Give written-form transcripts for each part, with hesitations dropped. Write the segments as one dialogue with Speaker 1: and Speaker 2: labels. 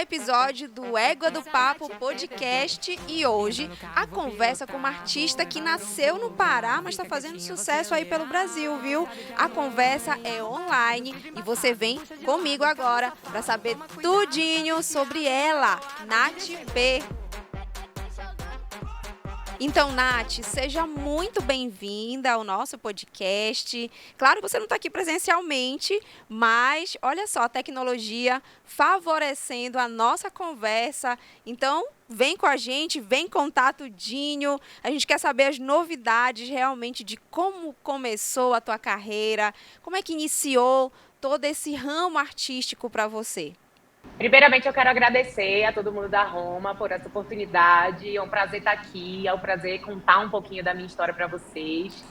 Speaker 1: episódio do Égua do Papo Podcast e hoje a conversa com uma artista que nasceu no Pará, mas está fazendo sucesso aí pelo Brasil, viu? A conversa é online e você vem comigo agora para saber tudinho sobre ela, Nath P. Então, Nath, seja muito bem-vinda ao nosso podcast. Claro que você não está aqui presencialmente, mas olha só, a tecnologia favorecendo a nossa conversa. Então, vem com a gente, vem contar tudinho. A gente quer saber as novidades realmente de como começou a tua carreira, como é que iniciou todo esse ramo artístico para você.
Speaker 2: Primeiramente, eu quero agradecer a todo mundo da Roma por essa oportunidade. É um prazer estar aqui, é um prazer contar um pouquinho da minha história para vocês.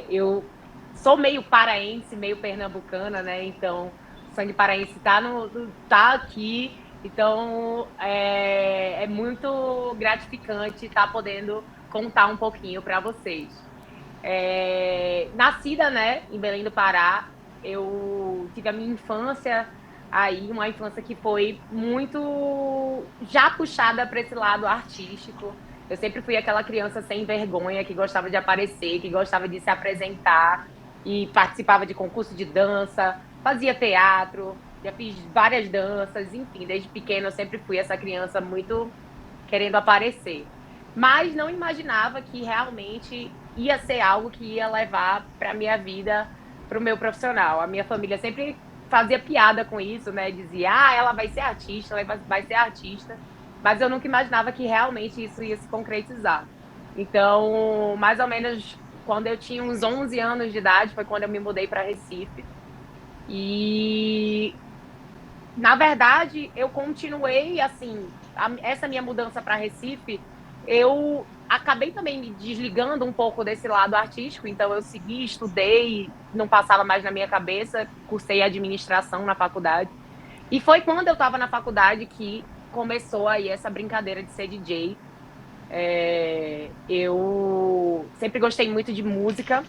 Speaker 2: Eu sou meio paraense, meio pernambucana, né? Então, o sangue paraense tá aqui. Então, é muito gratificante estar podendo contar um pouquinho para vocês. Nascida, né, em Belém do Pará, eu tive a minha infância aí, uma infância que foi muito já puxada para esse lado artístico. Eu sempre fui aquela criança sem vergonha, que gostava de aparecer, que gostava de se apresentar e participava de concurso de dança, fazia teatro, já fiz várias danças, enfim, desde pequena eu sempre fui essa criança muito querendo aparecer. Mas não imaginava que realmente ia ser algo que ia levar para a minha vida, para o meu profissional. A minha família sempre fazia piada com isso, né? Dizia, ela vai ser artista, ela vai ser artista. Mas eu nunca imaginava que realmente isso ia se concretizar. Então, mais ou menos quando eu tinha uns 11 anos de idade, foi quando eu me mudei para Recife. E, na verdade, eu continuei, assim, essa minha mudança para Recife, eu acabei também me desligando um pouco desse lado artístico, então eu segui, estudei, não passava mais na minha cabeça, cursei administração na faculdade. E foi quando eu estava na faculdade que começou aí essa brincadeira de ser DJ. Eu sempre gostei muito de música,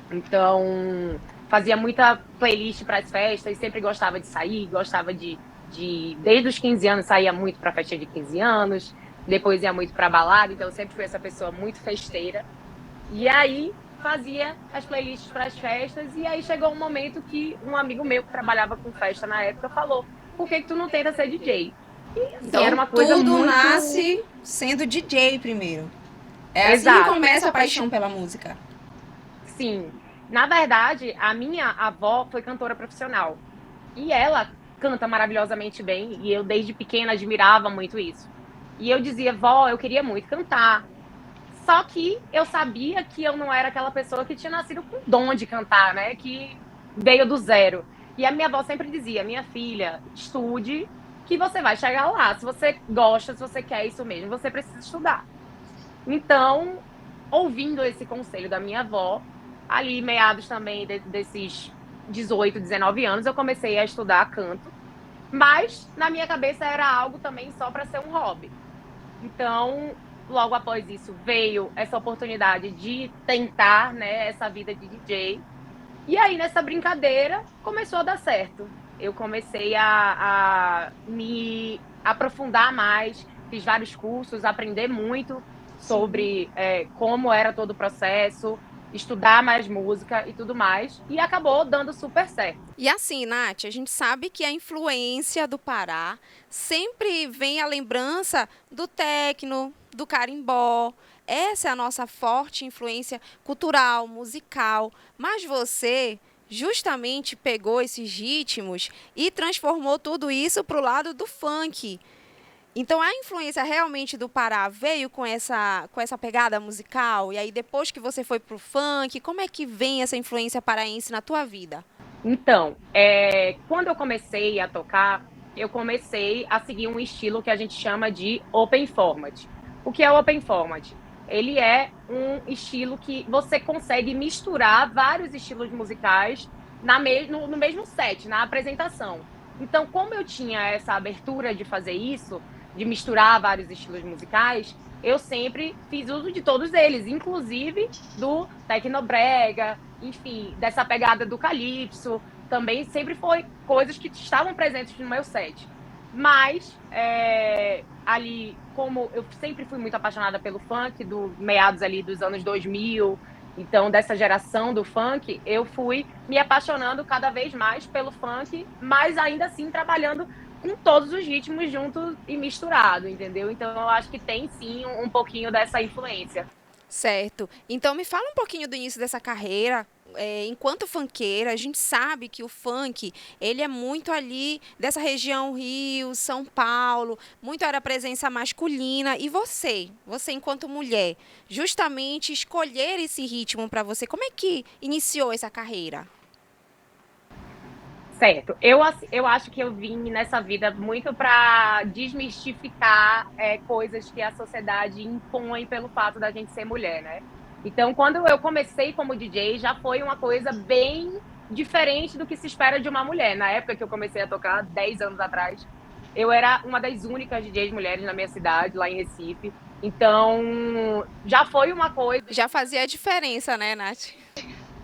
Speaker 2: então fazia muita playlist para as festas, sempre gostava de sair, gostava desde os 15 anos saía muito para festa de 15 anos, depois ia muito para balada, então eu sempre fui essa pessoa muito festeira. E aí fazia as playlists para as festas, e aí chegou um momento que um amigo meu que trabalhava com festa na época falou: por que tu não tenta ser DJ? E assim,
Speaker 1: Então,
Speaker 2: era uma coisa
Speaker 1: tudo
Speaker 2: muito...
Speaker 1: nasce sendo DJ primeiro. É assim que
Speaker 2: Exato.
Speaker 1: começa a paixão pela música.
Speaker 2: Sim. Na verdade, a minha avó foi cantora profissional. E ela canta maravilhosamente bem, e eu desde pequena admirava muito isso. E eu dizia, vó, eu queria muito cantar. Só que eu sabia que eu não era aquela pessoa que tinha nascido com dom de cantar, né? Que veio do zero. E a minha avó sempre dizia, minha filha, estude que você vai chegar lá. Se você gosta, se você quer isso mesmo, você precisa estudar. Então, ouvindo esse conselho da minha avó, ali meados também desses 18, 19 anos, eu comecei a estudar canto, mas na minha cabeça era algo também só para ser um hobby. Então, logo após isso, veio essa oportunidade de tentar, né, essa vida de DJ. E aí, nessa brincadeira, começou a dar certo. Eu comecei a me aprofundar mais, fiz vários cursos, aprender muito sobre como era todo o processo, estudar mais música e tudo mais, e acabou dando super certo.
Speaker 1: E assim, Nath, a gente sabe que a influência do Pará sempre vem a lembrança do techno, do carimbó. Essa é a nossa forte influência cultural, musical. Mas você justamente pegou esses ritmos e transformou tudo isso para o lado do funk. Então, a influência realmente do Pará veio com essa pegada musical? E aí, depois que você foi pro funk, como é que vem essa influência paraense na tua vida?
Speaker 2: Então, quando eu comecei a tocar, eu comecei a seguir um estilo que a gente chama de Open Format. O que é o Open Format? Ele é um estilo que você consegue misturar vários estilos musicais no mesmo set, na apresentação. Então, como eu tinha essa abertura de fazer isso, de misturar vários estilos musicais, eu sempre fiz uso de todos eles, inclusive do tecnobrega, enfim, dessa pegada do calypso. Também sempre foi coisas que estavam presentes no meu set. Mas, ali, como eu sempre fui muito apaixonada pelo funk, do meados ali dos anos 2000, então dessa geração do funk, eu fui me apaixonando cada vez mais pelo funk, mas ainda assim trabalhando com todos os ritmos juntos e misturado, entendeu? Então eu acho que tem sim um pouquinho dessa influência.
Speaker 1: Certo. Então me fala um pouquinho do início dessa carreira. Enquanto funkeira, a gente sabe que o funk, ele é muito ali dessa região Rio, São Paulo, muito era presença masculina. E você enquanto mulher, justamente escolher esse ritmo para você, como é que iniciou essa carreira?
Speaker 2: Certo. Eu acho que eu vim nessa vida muito para desmistificar coisas que a sociedade impõe pelo fato da gente ser mulher, né? Então, quando eu comecei como DJ, já foi uma coisa bem diferente do que se espera de uma mulher. Na época que eu comecei a tocar, 10 anos atrás, eu era uma das únicas DJs mulheres na minha cidade, lá em Recife. Então, já foi uma coisa.
Speaker 1: Já fazia a diferença, né, Nath?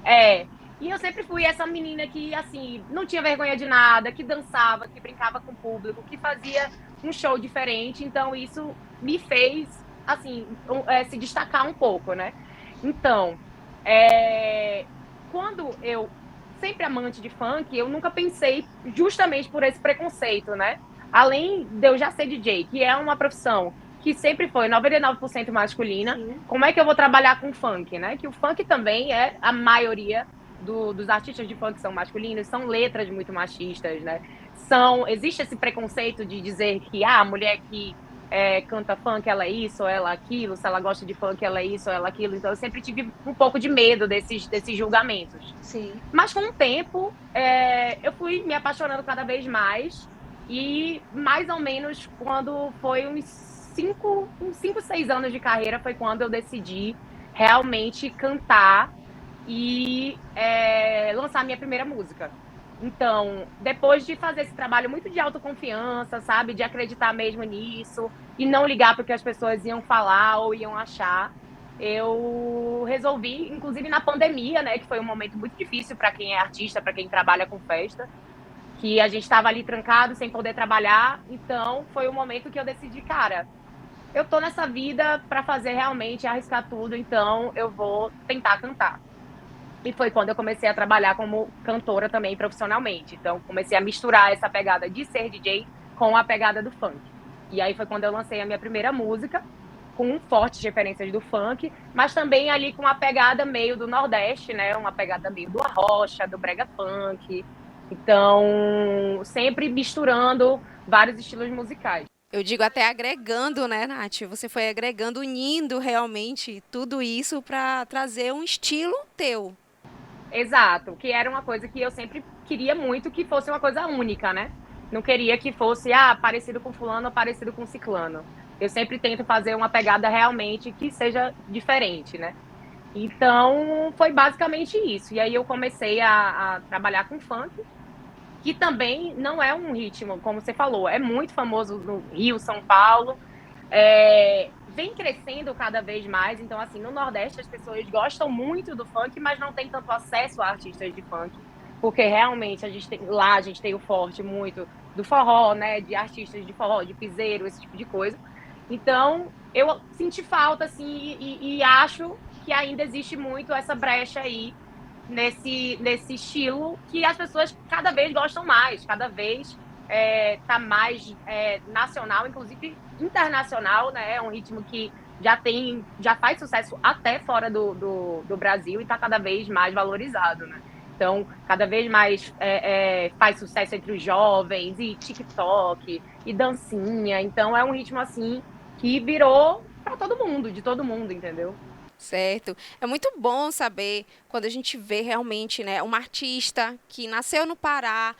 Speaker 2: É. E eu sempre fui essa menina que, assim, não tinha vergonha de nada, que dançava, que brincava com o público, que fazia um show diferente. Então, isso me fez, assim, se destacar um pouco, né? Então, quando eu, sempre amante de funk, eu nunca pensei justamente por esse preconceito, né? Além de eu já ser DJ, que é uma profissão que sempre foi 99% masculina, sim, como é que eu vou trabalhar com funk, né? Que o funk também é a maioria dos artistas de funk são masculinos, são letras muito machistas, né? Existe esse preconceito de dizer que a mulher que canta funk, ela é isso, ou ela é aquilo, se ela gosta de funk, ela é isso, ou ela é aquilo. Então eu sempre tive um pouco de medo desses julgamentos.
Speaker 1: Sim.
Speaker 2: Mas com o tempo, eu fui me apaixonando cada vez mais, e mais ou menos quando foi uns 6 anos de carreira, foi quando eu decidi realmente cantar e lançar minha primeira música. Então, depois de fazer esse trabalho muito de autoconfiança, sabe, de acreditar mesmo nisso e não ligar para o que as pessoas iam falar ou iam achar, eu resolvi, inclusive na pandemia, né, que foi um momento muito difícil para quem é artista, para quem trabalha com festa, que a gente estava ali trancado sem poder trabalhar. Então, foi o momento que eu decidi, cara, eu tô nessa vida para fazer realmente arriscar tudo, então eu vou tentar cantar. E foi quando eu comecei a trabalhar como cantora também profissionalmente. Então, comecei a misturar essa pegada de ser DJ com a pegada do funk. E aí foi quando eu lancei a minha primeira música, com fortes referências do funk, mas também ali com uma pegada meio do Nordeste, né? Uma pegada meio do arrocha, do brega funk. Então, sempre misturando vários estilos musicais.
Speaker 1: Eu digo até agregando, né, Nath? Você foi agregando, unindo realmente tudo isso para trazer um estilo teu.
Speaker 2: Exato, que era uma coisa que eu sempre queria muito que fosse uma coisa única, né? Não queria que fosse, parecido com fulano ou parecido com ciclano. Eu sempre tento fazer uma pegada realmente que seja diferente, né? Então, foi basicamente isso. E aí eu comecei a trabalhar com funk, que também não é um ritmo, como você falou, é muito famoso no Rio, São Paulo, vem crescendo cada vez mais. Então, assim, no Nordeste as pessoas gostam muito do funk, mas não tem tanto acesso a artistas de funk, porque realmente lá a gente tem o forte muito do forró, né, de artistas de forró, de piseiro, esse tipo de coisa. Então, eu senti falta, assim, e acho que ainda existe muito essa brecha aí nesse estilo que as pessoas cada vez gostam mais, cada vez tá mais nacional, inclusive internacional, né? É um ritmo que já faz sucesso até fora do Brasil e está cada vez mais valorizado, né? Então, cada vez mais faz sucesso entre os jovens, e TikTok, e dancinha. Então, é um ritmo, assim, que virou para todo mundo, de todo mundo, entendeu?
Speaker 1: Certo. É muito bom saber quando a gente vê realmente, né, uma artista que nasceu no Pará,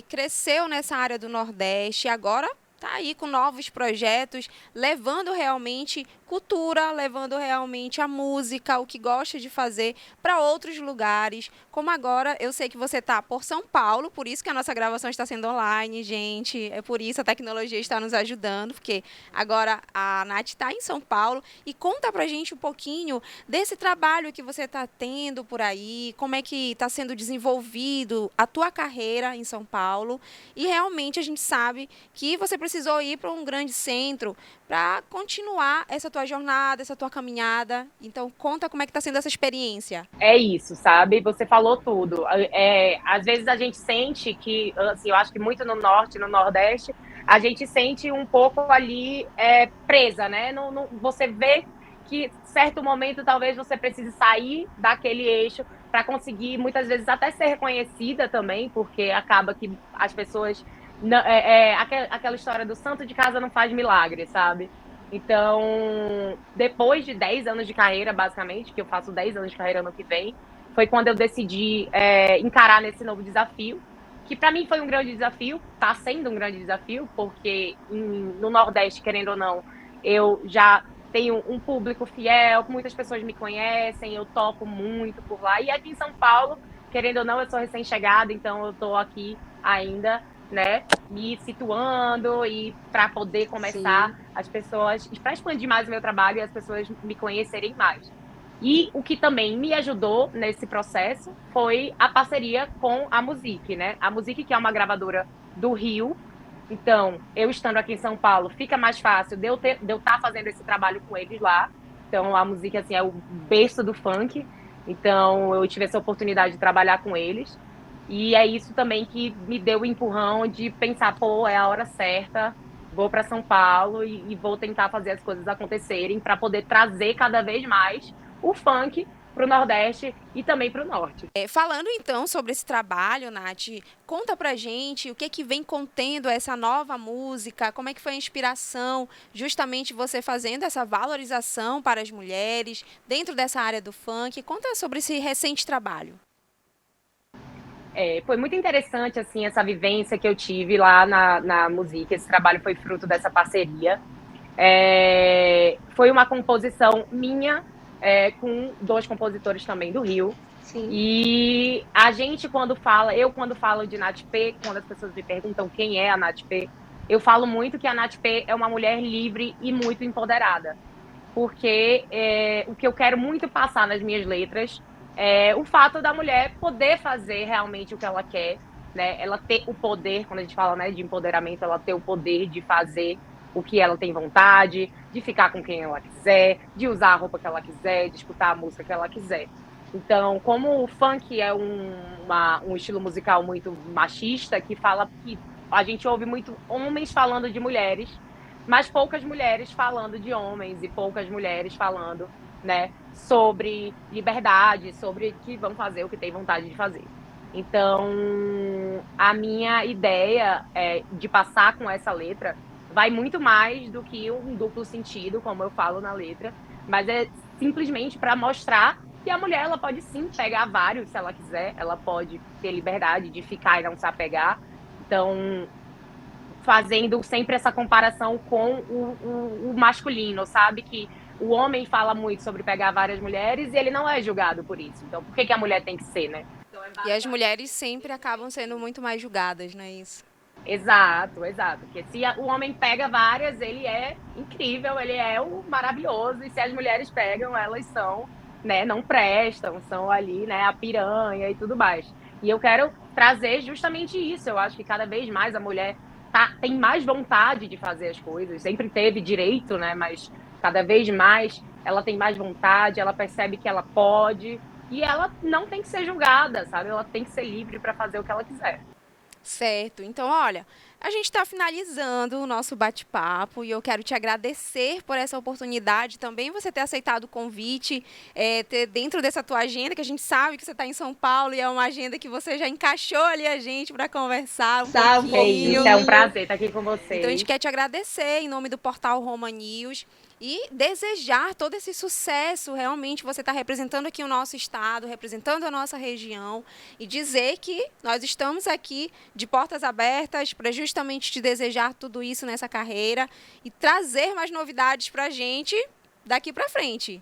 Speaker 1: cresceu nessa área do Nordeste e agora está aí com novos projetos, levando realmente cultura, levando realmente a música, o que gosta de fazer para outros lugares, como agora eu sei que você está por São Paulo, por isso que a nossa gravação está sendo online, gente. É por isso a tecnologia está nos ajudando, porque agora a Nath está em São Paulo. E conta pra gente um pouquinho desse trabalho que você está tendo por aí, como é que está sendo desenvolvido a tua carreira em São Paulo. E realmente a gente sabe que você precisou ir para um grande centro para continuar essa tua jornada, essa tua caminhada. Então, conta como é que está sendo essa experiência.
Speaker 2: É isso, sabe? Você falou tudo. Às vezes a gente sente que, assim, eu acho que muito no norte, no nordeste, a gente sente um pouco ali presa, né? Você vê que certo momento talvez você precise sair daquele eixo para conseguir, muitas vezes, até ser reconhecida também, porque acaba que as pessoas. Aquela história do santo de casa não faz milagre, sabe? Então, depois de 10 anos de carreira, basicamente, que eu faço 10 anos de carreira ano que vem, foi quando eu decidi encarar nesse novo desafio, que para mim foi um grande desafio, está sendo um grande desafio, porque no Nordeste, querendo ou não, eu já tenho um público fiel, muitas pessoas me conhecem, eu toco muito por lá. E aqui em São Paulo, querendo ou não, eu sou recém-chegada, então eu estou aqui ainda, né, me situando e para poder começar
Speaker 1: Sim.
Speaker 2: as pessoas, para expandir mais o meu trabalho e as pessoas me conhecerem mais. E o que também me ajudou nesse processo foi a parceria com a Music, né? A Music, que é uma gravadora do Rio. Então, eu estando aqui em São Paulo, fica mais fácil de eu estar fazendo esse trabalho com eles lá. Então, a Music, assim, é o berço do funk. Então, eu tive essa oportunidade de trabalhar com eles. E é isso também que me deu o empurrão de pensar, pô, é a hora certa, vou para São Paulo e vou tentar fazer as coisas acontecerem para poder trazer cada vez mais o funk para o Nordeste e também para o Norte.
Speaker 1: Falando então sobre esse trabalho, Nath, conta pra gente o que que vem contendo essa nova música, como é que foi a inspiração, justamente você fazendo essa valorização para as mulheres dentro dessa área do funk. Conta sobre esse recente trabalho.
Speaker 2: Foi muito interessante, assim, essa vivência que eu tive lá na Music. Esse trabalho foi fruto dessa parceria. Foi uma composição minha, com dois compositores também do Rio.
Speaker 1: Sim.
Speaker 2: E a gente, quando falo de Nath P, quando as pessoas me perguntam quem é a Nath P, eu falo muito que a Nath P é uma mulher livre e muito empoderada. Porque o que eu quero muito passar nas minhas letras é o fato da mulher poder fazer realmente o que ela quer, né? Ela ter o poder, quando a gente fala, né, de empoderamento, ela ter o poder de fazer o que ela tem vontade, de ficar com quem ela quiser, de usar a roupa que ela quiser, de escutar a música que ela quiser. Então, como o funk é um estilo musical muito machista, que fala que a gente ouve muito homens falando de mulheres, mas poucas mulheres falando de homens e poucas mulheres falando, né, sobre liberdade, sobre que vão fazer o que tem vontade de fazer. Então, a minha ideia de passar com essa letra vai muito mais do que um duplo sentido, como eu falo na letra, mas é simplesmente para mostrar que a mulher ela pode sim pegar vários se ela quiser, ela pode ter liberdade de ficar e não se apegar. Então, fazendo sempre essa comparação com o masculino, sabe? Que o homem fala muito sobre pegar várias mulheres e ele não é julgado por isso. Então, por que a mulher tem que ser, né?
Speaker 1: E as mulheres sempre acabam sendo muito mais julgadas, não é isso?
Speaker 2: Exato, exato. Porque se o homem pega várias, ele é incrível, ele é o maravilhoso. E se as mulheres pegam, elas são, né, não prestam, são ali, né, a piranha e tudo mais. E eu quero trazer justamente isso. Eu acho que cada vez mais a mulher tem mais vontade de fazer as coisas. Sempre teve direito, né, mas cada vez mais ela tem mais vontade, ela percebe que ela pode. E ela não tem que ser julgada, sabe? Ela tem que ser livre para fazer o que ela quiser.
Speaker 1: Certo. Então, olha, a gente está finalizando o nosso bate-papo e eu quero te agradecer por essa oportunidade também, você ter aceitado o convite, ter dentro dessa tua agenda, que a gente sabe que você está em São Paulo e é uma agenda que você já encaixou ali a gente para conversar um pouquinho.
Speaker 2: É um prazer estar aqui com vocês.
Speaker 1: Então, a gente quer te agradecer em nome do portal Roma News e desejar todo esse sucesso. Realmente, você está representando aqui o nosso estado, representando a nossa região e dizer que nós estamos aqui de portas abertas para justamente te desejar tudo isso nessa carreira e trazer mais novidades para a gente daqui para frente.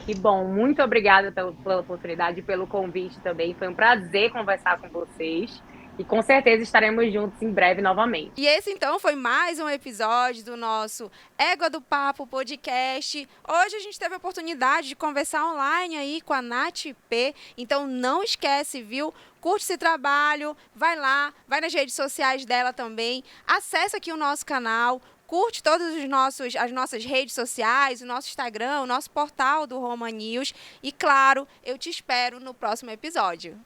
Speaker 2: Que bom, muito obrigada pela oportunidade e pelo convite também. Foi um prazer conversar com vocês. E com certeza estaremos juntos em breve novamente.
Speaker 1: E esse então foi mais um episódio do nosso Égua do Papo podcast. Hoje a gente teve a oportunidade de conversar online aí com a Nath P. Então não esquece, viu? Curte esse trabalho, vai lá, vai nas redes sociais dela também, acessa aqui o nosso canal, curte todas as nossas redes sociais, o nosso Instagram, o nosso portal do Roma News. E claro, eu te espero no próximo episódio.